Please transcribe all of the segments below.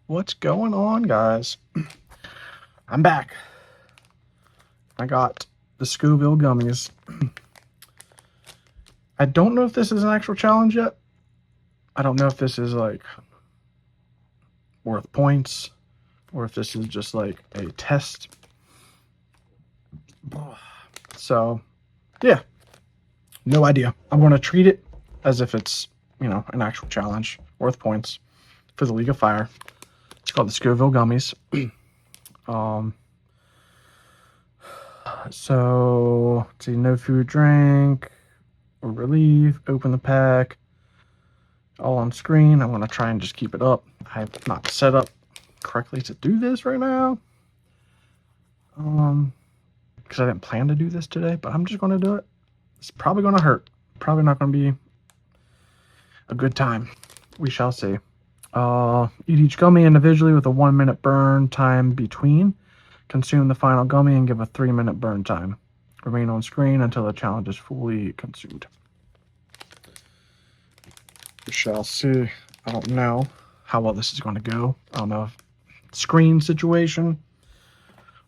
What's going on, guys? I'm back. I got the Scoville Gummies. I don't know if this is an actual challenge yet. I don't know if this is like worth points or if this is just like a test. So, yeah, no idea. I'm going to treat it as if it's, an actual challenge worth points for the League of Fire. It's called the Scoville Gummies. So, let's see, no food, drink, or relief, open the pack, all on screen. I'm going to try and just keep it up. I'm not set up correctly to do this right now. Because I didn't plan to do this today, but I'm just going to do it. It's probably going to hurt. Probably not going to be a good time. We shall see. Eat each gummy individually with a 1-minute burn time between. Consume the final gummy and give a 3-minute burn time. Remain on screen until the challenge is fully consumed. We shall see. I don't know how well this is going to go. I don't know if screen situation.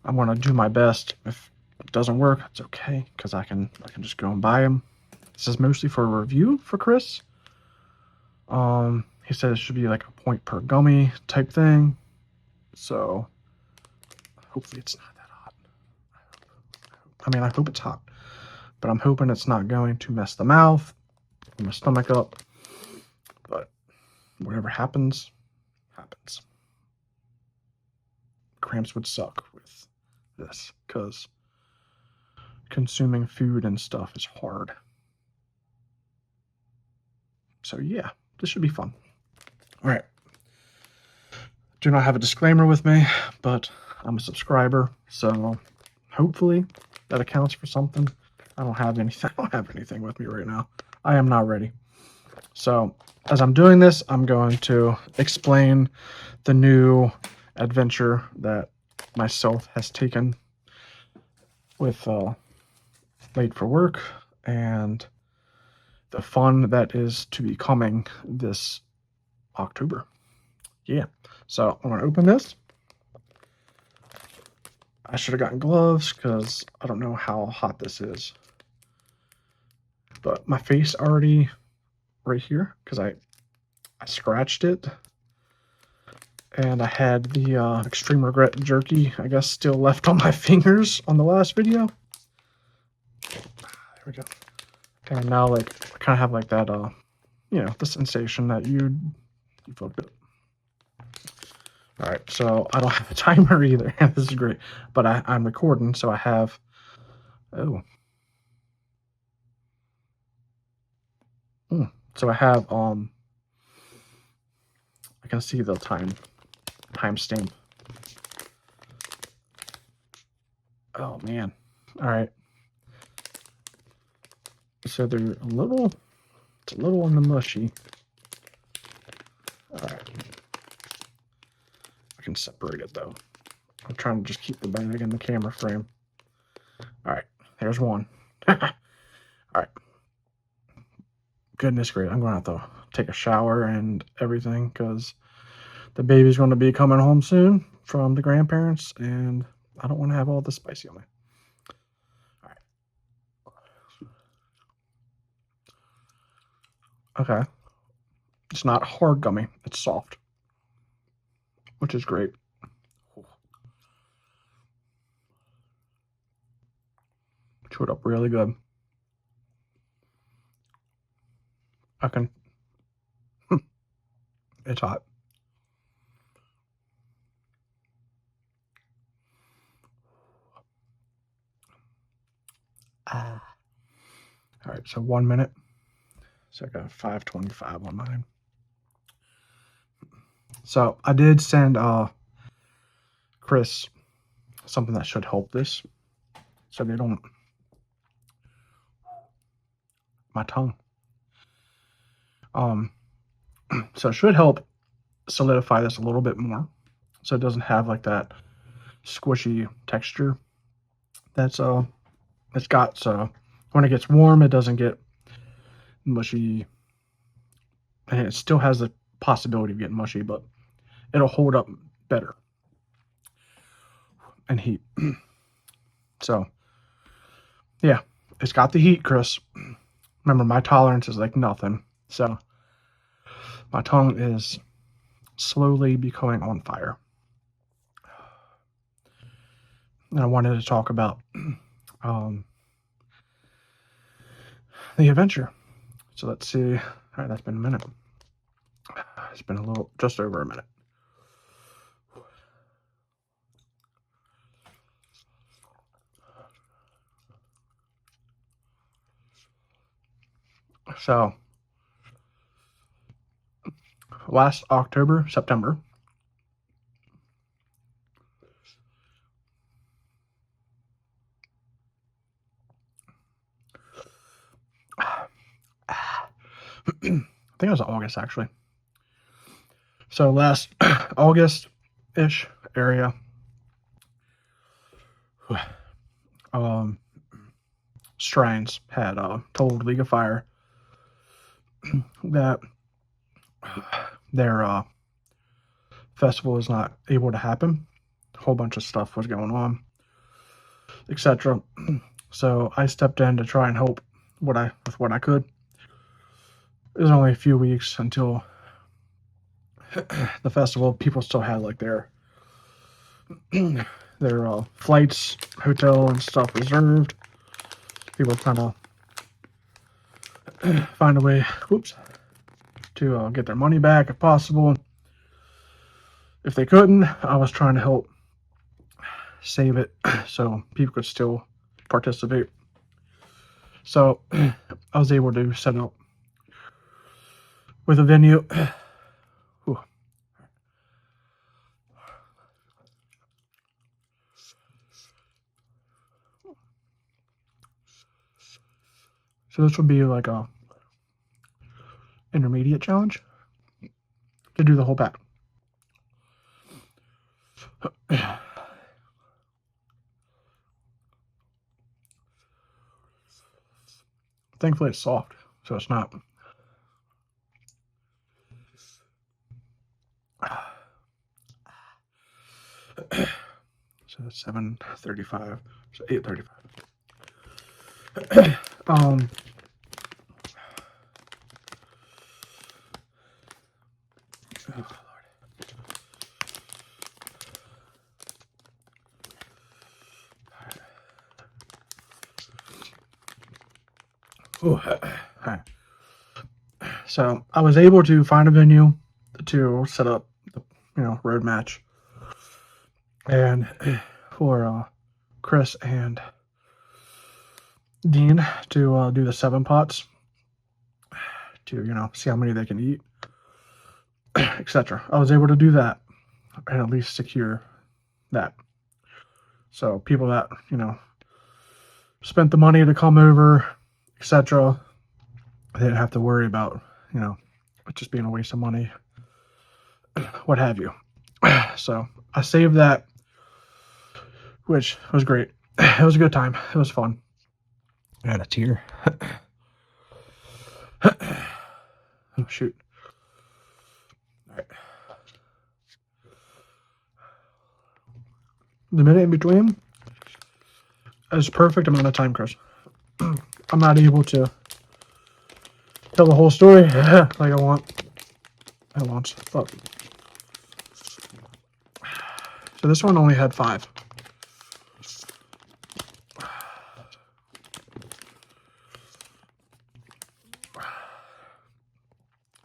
I'm going to do my best. If it doesn't work, it's okay because I can just go and buy them. This is mostly for a review for Chris. He said it should be like a point per gummy type thing. So hopefully it's not that hot. I hope it's hot, but I'm hoping it's not going to mess the mouth, my stomach up. But whatever happens, happens. Cramps would suck with this because consuming food and stuff is hard. So yeah, this should be fun. All right. Do not have a disclaimer with me, but I'm a subscriber, so hopefully that accounts for something. I don't have anything with me right now. I am not ready. So as I'm doing this, I'm going to explain the new adventure that myself has taken with Late for Work and the fun that is to be coming this October. Yeah. So I'm going to open this. I should have gotten gloves because I don't know how hot this is. But my face already right here because I scratched it. And I had the extreme regret jerky, I guess, still left on my fingers on the last video. There we go. And now, like, I kind of have like that, the sensation that you fucked up. All right, so I don't have a timer either. This is great, but I'm recording, so I have. So I have I can see the timestamp. Oh man! All right. So they're it's a little on the mushy. All right. I can separate it though. I'm trying to just keep the bag in the camera frame. All right, there's one. All right. Goodness great. I'm going to have to take a shower and everything because the baby's going to be coming home soon from the grandparents, and I don't want to have all this spicy on me. All right. Okay. It's not hard gummy. It's soft, which is great. Chew it up really good. I can. It's hot. All right, so 1 minute. So I got 5:25 on mine. So I did send Chris something that should help this, so they don't. My tongue. So it should help solidify this a little bit more, so it doesn't have like that squishy texture that's it's got. So when it gets warm, it doesn't get mushy, and it still has the possibility of getting mushy, but it'll hold up better and heat. So, yeah, it's got the heat, Chris. Remember, my tolerance is like nothing. So, my tongue is slowly becoming on fire. And I wanted to talk about the adventure. So let's see. All right, that's been a minute. It's been just over a minute. So last September, I think it was August actually. So last August-ish area, Strains had told League of Fire that their festival is not able to happen. A whole bunch of stuff was going on, etc. So I stepped in to try and help with what I could. It was only a few weeks until the festival. People still had like their flights, hotel, and stuff reserved. People trying to find a way, to get their money back if possible. If they couldn't, I was trying to help save it so people could still participate. So I was able to set up with a venue. So this would be like a intermediate challenge to do the whole pack. Thankfully, it's soft, so it's not. So that's 7:35. So 8:35. Oh, Lord. So I was able to find a venue to set up the road match, and for Chris and Dean to do the 7 pots to see how many they can eat, etc. I was able to do that and at least secure that. So people that spent the money to come over, etc., they didn't have to worry about it just being a waste of money, what have you. So I saved that, which was great. It was a good time. It was fun. I had a tear. Oh, shoot. All right. The minute in between is perfect amount of time, Chris. I'm not able to tell the whole story like I want at once. But so this one only had 5.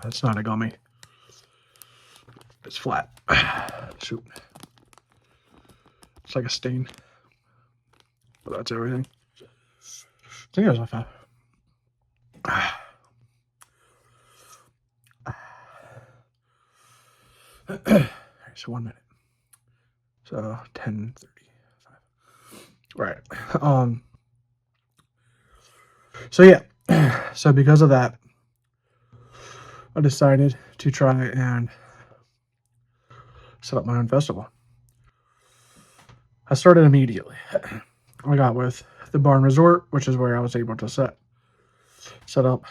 That's not a gummy. It's flat. Shoot. It's like a stain. But that's everything. I think it was a 5. Alright, so 1 minute. So 10:35. Right. So yeah. So because of that, I decided to try and set up my own festival. I started immediately. I got with the Barn Resort, which is where I was able to set up,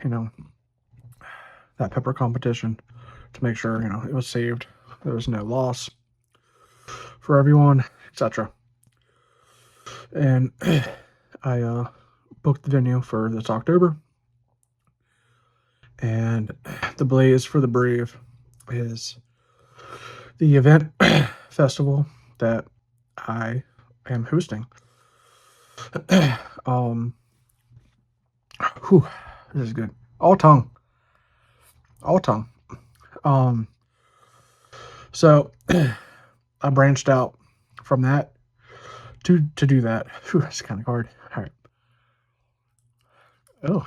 that pepper competition to make sure, it was saved there was no loss for everyone, etc. And I booked the venue for this October. And the Blaze for the Brave is the event festival that I am hosting. Whew, this is good. All tongue. So I branched out from that to do that. Whew, that's kind of hard. All right. Oh.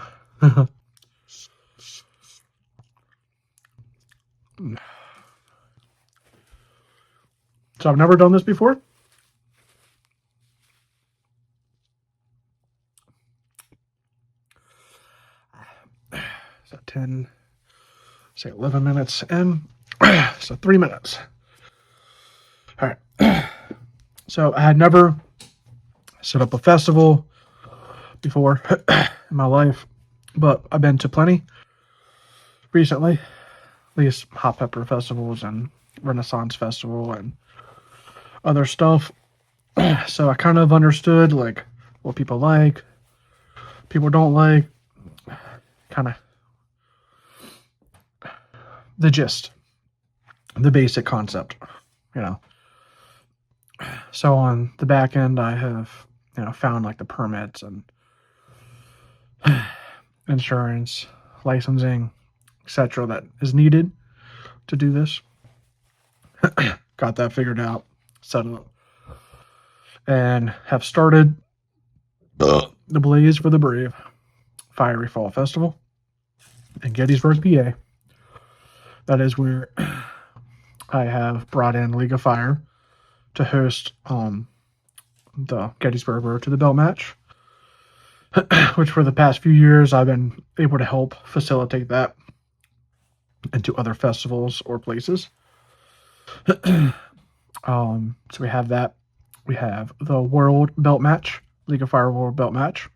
So I've never done this before. So 10, say 11 minutes in. So 3 minutes. All right. So I had never set up a festival before in my life, but I've been to plenty recently. These hot pepper festivals and Renaissance Festival and other stuff. So I kind of understood like what people like, people don't like, kind of the gist, the basic concept, you know. So on the back end, I have, found like the permits and insurance, licensing, etc. that is needed to do this. Got that figured out, set up, and have started the Blaze for the Brave Fiery Fall Festival in Gettysburg, PA. That is where I have brought in League of Fire to host the Gettysburg Road to the Belt match, which for the past few years I've been able to help facilitate that into other festivals or places. So we have that. We have the World Belt match, League of Fire World Belt match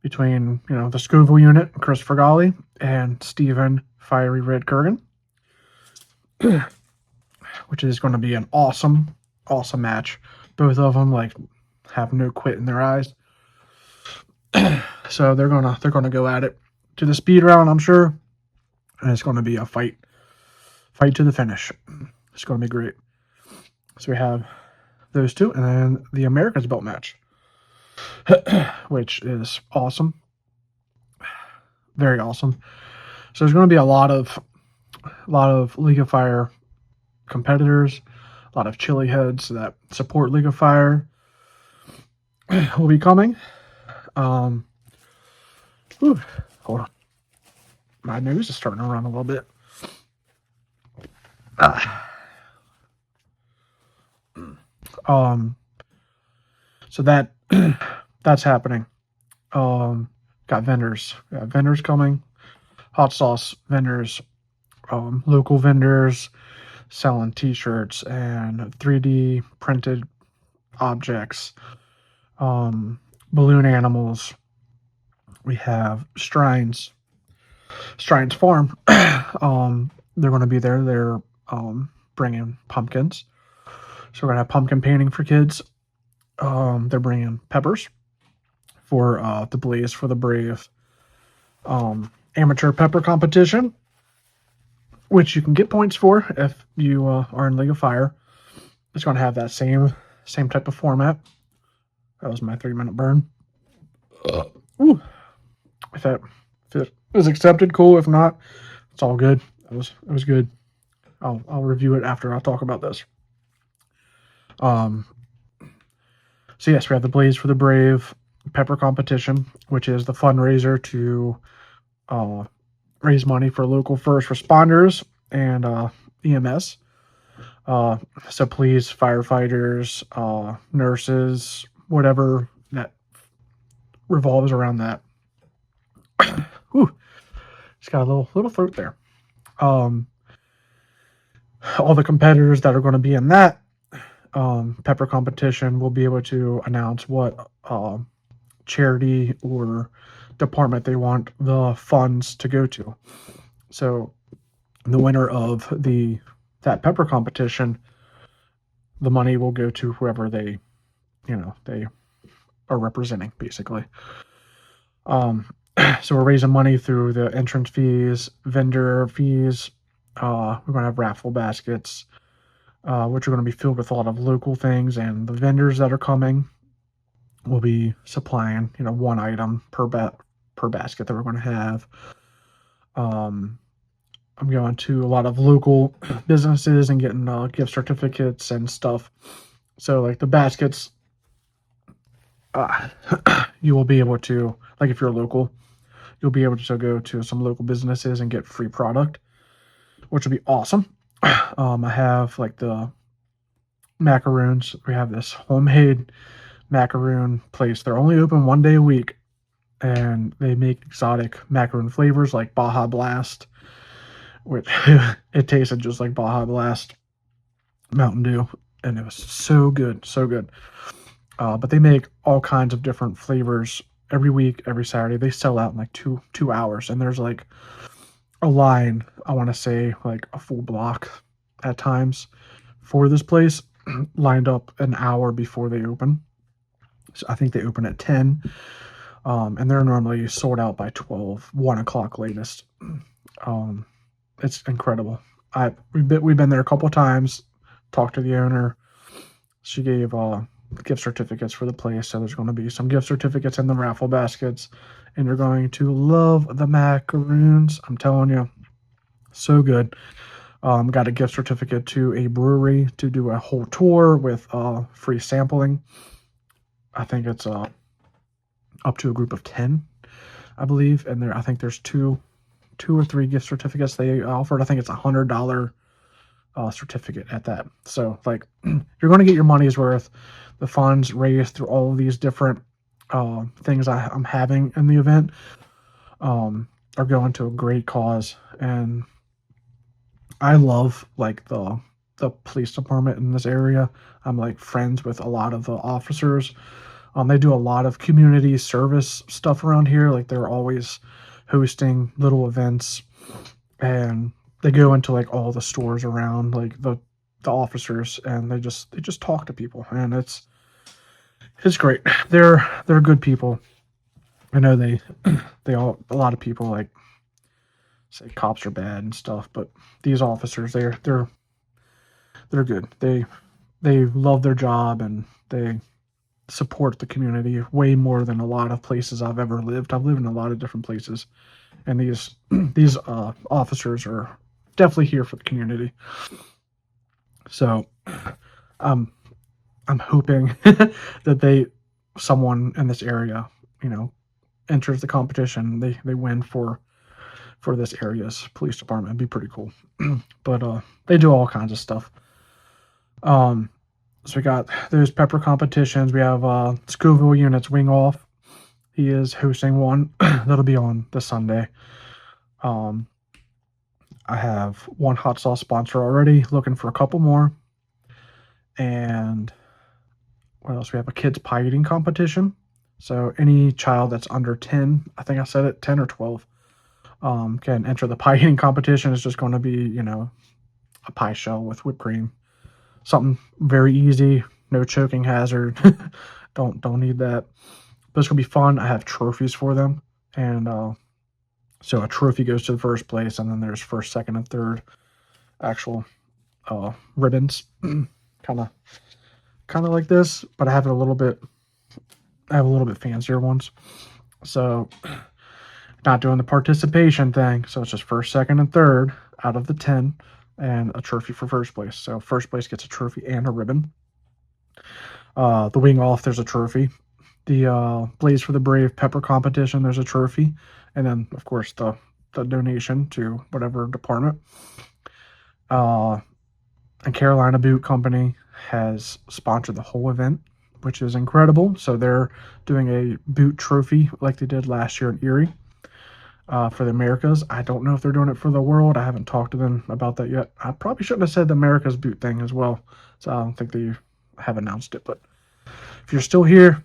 between, the Scoville unit, Christopher Golly, and Stephen Fiery Red Kurgan, which is going to be an awesome match. Both of them have no quit in their eyes. So they're gonna go at it to the speed round, I'm sure, and it's going to be a fight to the finish. It's going to be great. So we have those two, and then the America's Belt match, which is awesome, very awesome. So there's going to be a lot of League of Fire competitors, a lot of chili heads that support League of Fire will be coming. Hold on, my nose is starting to run a little bit. So that's happening. Got vendors coming, hot sauce vendors, local vendors selling t-shirts and 3D printed objects, balloon animals. We have Strine's Farm. They're going to be there. They're bringing pumpkins. So we're going to have pumpkin painting for kids. They're bringing peppers for the Blaze for the Brave amateur pepper competition, which you can get points for if you are in League of Fire. It's going to have that same type of format. That was my 3-minute burn. Ooh. If it was accepted, cool. If not, it's all good. It was good. I'll review it after I talk about this. So yes, we have the Blaze for the Brave pepper competition, which is the fundraiser to raise money for local first responders and EMS. So please, firefighters, nurses, whatever that revolves around that. Whew, just got a little throat there. All the competitors that are going to be in that pepper competition will be able to announce what charity or department they want the funds to go to. So the winner of the that pepper competition, the money will go to whoever they are representing, basically. So we're raising money through the entrance fees, vendor fees. We're going to have raffle baskets, which are going to be filled with a lot of local things, and the vendors that are coming will be supplying, one item per basket that we're going to have. I'm going to a lot of local businesses and getting gift certificates and stuff. So like the baskets, you will be able to, like if you're local, you'll be able to go to some local businesses and get free product, which would be awesome. I have like the macaroons. We have this homemade macaroon place. They're only open 1 day a week, and they make exotic macaroon flavors like Baja Blast, which it tasted just like Baja Blast Mountain Dew, and it was so good, so good. But they make all kinds of different flavors every week, every Saturday. They sell out in like two hours, and there's like a line, I want to say like a full block at times for this place, lined up an hour before they open. So I think they open at 10, and they're normally sold out by 12, 1 o'clock latest. It's incredible. We've been there a couple times, talked to the owner. She gave gift certificates for the place, so there's going to be some gift certificates in the raffle baskets, and you're going to love the macaroons. I'm telling you, so good. Got a gift certificate to a brewery to do a whole tour with free sampling. I think it's up to a group of 10, I believe, and I think there's two or three gift certificates they offered. I think it's $100 certificate at that. So like you're going to get your money's worth. The funds raised through all of these different things I'm having in the event are going to a great cause, and I love like the police department in this area. I'm like friends with a lot of the officers. They do a lot of community service stuff around here. Like they're always hosting little events, and they go into like all the stores around, like the officers, and they just talk to people, and it's great. They're good people. I know they a lot of people like say cops are bad and stuff, but these officers, they're good. They love their job, and they support the community way more than a lot of places I've ever lived. I've lived in a lot of different places, and these officers are definitely here for the community. So I'm hoping that someone in this area, enters the competition. They win for this area's police department. It'd be pretty cool. But they do all kinds of stuff. So we got those pepper competitions. We have Scoville Units Wing Off. He is hosting one. That'll be on this Sunday. I have one hot sauce sponsor already, looking for a couple more. And what else? We have a kids pie eating competition. So any child that's under 10, I think I said it, 10 or 12, can enter the pie eating competition. It's just going to be, a pie shell with whipped cream. Something very easy, no choking hazard. Don't need that. But it's going to be fun. I have trophies for them. And so a trophy goes to the first place, and then there's first, second, and third actual ribbons. kind of like this, but I have a little bit fancier ones. So not doing the participation thing. So it's just first, second, and third out of the 10, and a trophy for first place. So first place gets a trophy and a ribbon. The Wing Off, there's a trophy. The Blaze for the Brave pepper competition, there's a trophy. And then, of course, the donation to whatever department. And Carolina Boot Company has sponsored the whole event, which is incredible. So they're doing a boot trophy like they did last year in Erie for the Americas. I don't know if they're doing it for the world. I haven't talked to them about that yet. I probably shouldn't have said the America's boot thing as well. So I don't think they have announced it. But if you're still here,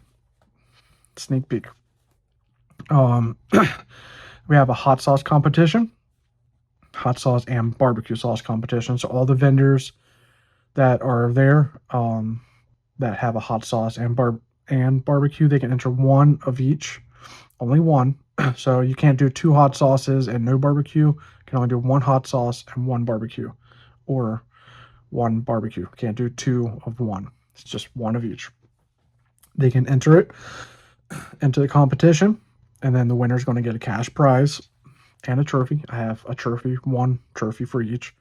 sneak peek. We have a hot sauce competition. hot sauce and barbecue sauce competition. So all the vendors that are there that have a hot sauce and barbecue, they can enter one of each, only one. So you can't do 2 hot sauces and no barbecue. You can only do 1 hot sauce and 1 barbecue, or 1 barbecue. Can't do 2 of 1. It's just 1 of each. They can enter it into the competition, and then the winner is going to get a cash prize and a trophy. I have a trophy, 1 trophy for each.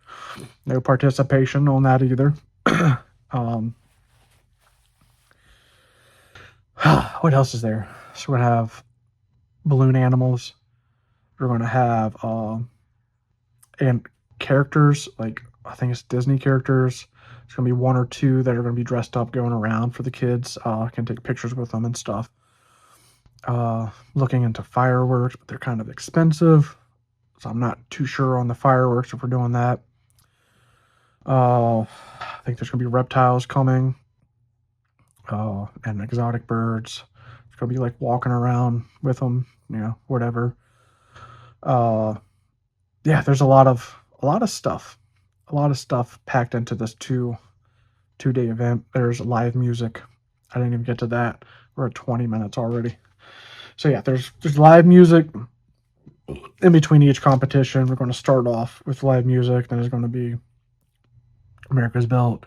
No participation on that either. What else is there? So we're going to have balloon animals. We're going to have and characters, like I think it's Disney characters. It's going to be 1 or 2 that are going to be dressed up going around for the kids. Can take pictures with them and stuff. Looking into fireworks, but they're kind of expensive, so I'm not too sure on the fireworks if we're doing that. I think there's going to be reptiles coming, and exotic birds. It's going to be like walking around with them, whatever. Yeah, there's a lot of stuff packed into this two-day event. There's live music. I didn't even get to that. We're at 20 minutes already. So yeah, there's live music in between each competition. We're going to start off with live music. Then there's going to be America's Belt,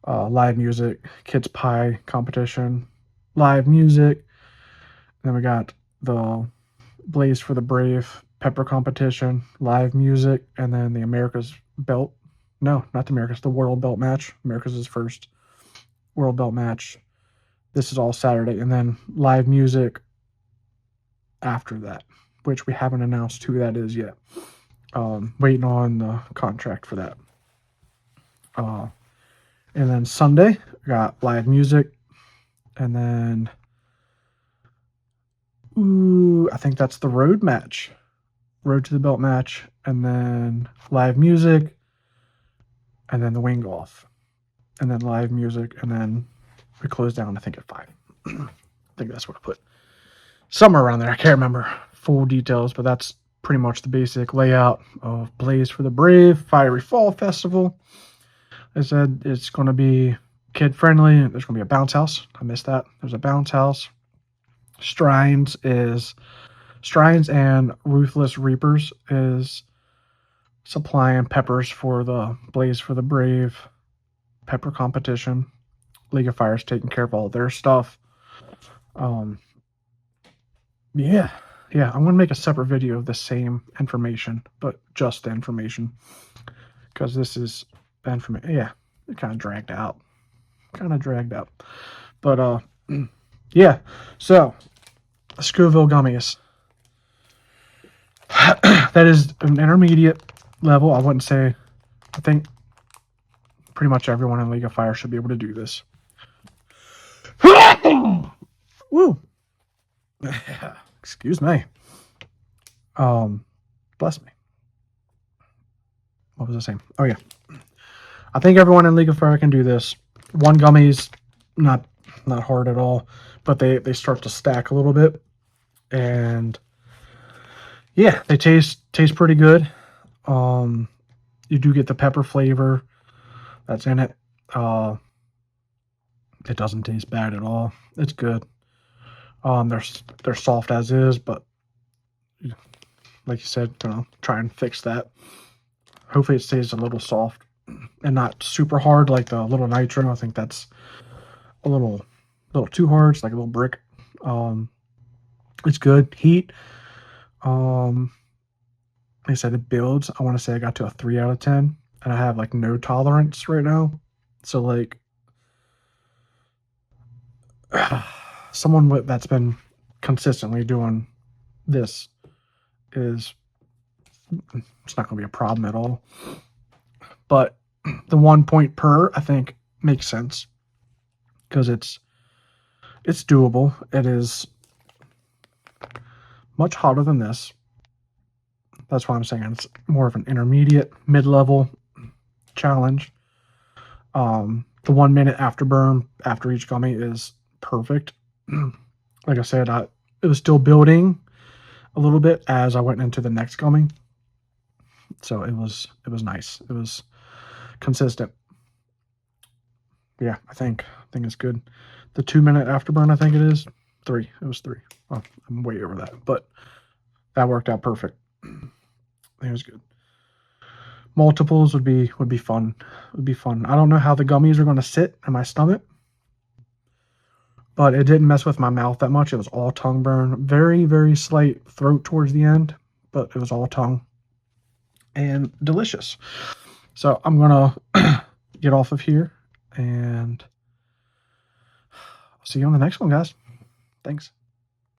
live music, kids pie competition, live music. Then we got the Blaze for the Brave pepper competition, live music, and then the America's Belt. No, not the America's, the World Belt match. America's is first. World Belt match. This is all Saturday, and then live music after that, which we haven't announced who that is yet. Waiting on the contract for that. And then Sunday, we got live music, and then I think that's the road match, road to the belt match, and then live music, and then the wing golf, and then live music, and then we close down, I think, at 5. I think that's what I put. Somewhere around there. I can't remember full details, but that's pretty much the basic layout of Blaze for the Brave Fiery Fall Festival. I said it's going to be kid-friendly. There's going to be a bounce house. I missed that. There's a bounce house. Shrines and Ruthless Reapers is supplying peppers for the Blaze for the Brave pepper competition. League of Fire's taking care of all their stuff. Yeah, I'm going to make a separate video of the same information, but just the information, because this is the information. Yeah, it kind of dragged out. But, yeah, so, Scoville Gummies. That is an intermediate level. I wouldn't say, I think pretty much everyone in League of Fire should be able to do this. Woo! Excuse me. Bless me. What was I saying? Oh yeah. I think everyone in League of Fire can do this. 1 gummy's not hard at all, but they start to stack a little bit, and yeah, they taste pretty good. You do get the pepper flavor that's in it. It doesn't taste bad at all. It's good. They're soft as is, but like you said, try and fix that. Hopefully it stays a little soft and not super hard like the little nitro. I think that's a little too hard. It's like a little brick. It's good. Heat. Like I said, it builds. I want to say I got to a 3 out of 10, and I have like no tolerance right now. So like someone that's been consistently doing this it's not going to be a problem at all. But the 1 point per, I think, makes sense, because it's doable. It is much hotter than this. That's why I'm saying it's more of an intermediate, mid-level challenge. The 1 minute afterburn after each gummy is perfect. Like I said, it was still building a little bit as I went into the next gummy. So it was nice. It was consistent. Yeah, I think it's good. The 2-minute afterburn, I think it is 3. It was 3. Well, I'm way over that, but that worked out perfect. It was good. Multiples would be fun. Would be fun. I don't know how the gummies are going to sit in my stomach, but it didn't mess with my mouth that much. It was all tongue burn. Very, very slight throat towards the end, but it was all tongue and delicious. So I'm going to get off of here, and I'll see you on the next one, guys. Thanks.